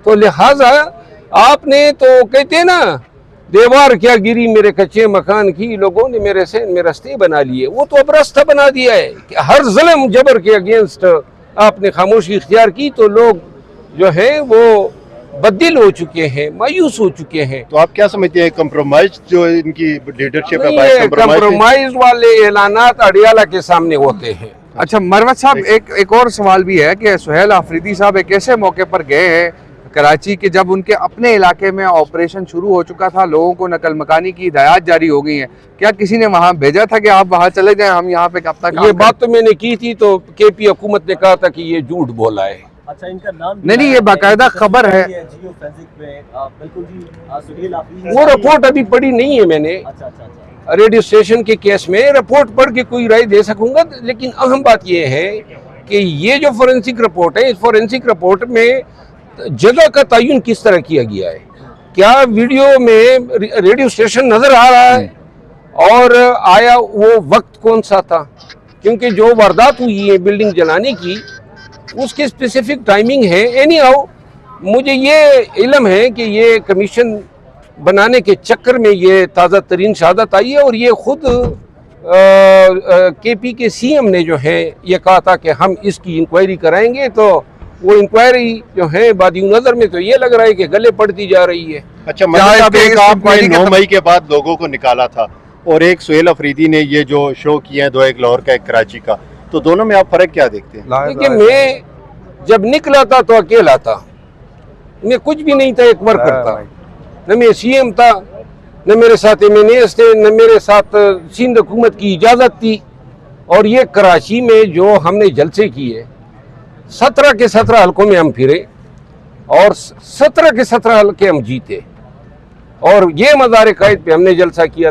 तो लिहाजा आपने तो कहते ना दीवार क्या गिरी मेरे कच्चे मकान की, लोगों ने मेरे से मेरे रास्ते बना लिए, वो तो अब रास्ता बना दिया है कि हर जुल्म जबर के अगेंस्ट आपने खामोशी इख्तियार की तो लोग जो है वो बददिल हो चुके हैं, मायूस हो चुके हैं। तो आप क्या समझते हैं कंप्रोमाइज जो इनकी लीडरशिप है, कंप्रोमाइज वाले ऐलानात अडियाला के सामने होते हैं। अच्छा मरवत साहब, एक और सवाल भी है कि सुहेल आफरीदी साहब एक ऐसे मौके पर गए हैं कराची के जब उनके अपने इलाके में ऑपरेशन शुरू हो चुका था, लोगों को नकल मकानी की हिदायत जारी हो गई है, क्या किसी ने वहां भेजा था कि आप वहां चले जाएं, हम यहाँ पे कब तक? ये बात तो मैंने की थी, तो केपी हुकूमत ने कहा था कि ये झूठ बोला है। अच्छा, इनका नाम नहीं, ये बाकायदा खबर है। वो रिपोर्ट अभी पढ़ी नहीं है मैंने। अच्छा। रेडियो स्टेशन के केस में रिपोर्ट पढ़ के कोई राय दे सकूंगा, लेकिन अहम बात यह है कि ये जो फोरेंसिक रिपोर्ट है, इस फोरेंसिक रिपोर्ट में जगह का तयन किस तरह किया गया है, क्या वीडियो में रेडियो स्टेशन नजर आ रहा है और आया वो वक्त कौन सा था, क्योंकि जो वारदात हुई है बिल्डिंग जलाने की उसकी स्पेसिफिक टाइमिंग है। एनी हाउ मुझे ये इल्म है कि ये कमीशन बनाने के चक्कर में ये ताज़ा तरीन शहादत आई है, और ये खुद केपी के सीएम ने जो है ये कहा था कि हम इसकी इंक्वायरी कराएंगे, तो वो इंक्वायरी जो है बादी नजर में तो ये लग रहा है कि गले पड़ती जा रही है। अच्छा, मतलब आपने 9 मई के बाद लोगों को निकाला था और एक सुहेल अफरीदी ने ये जो शो किया है, दो एक लाहौर का एक कराची का, तो दोनों में आप फर्क क्या देखते हैं? देखिए, मैं जब निकला था तो अकेला था, मैं कुछ भी नहीं था, एक वर्कर था, न मैं सीएम था, न मेरे साथ एमएनएस थे, न मेरे साथ सिंध हुकूमत की इजाज़त थी। और ये कराची में जो हमने जलसे किए 17 के 17 हलकों में हम फिरे और 17 के 17 हलके हम जीते, और ये मज़ार कायद पे हमने जलसा किया।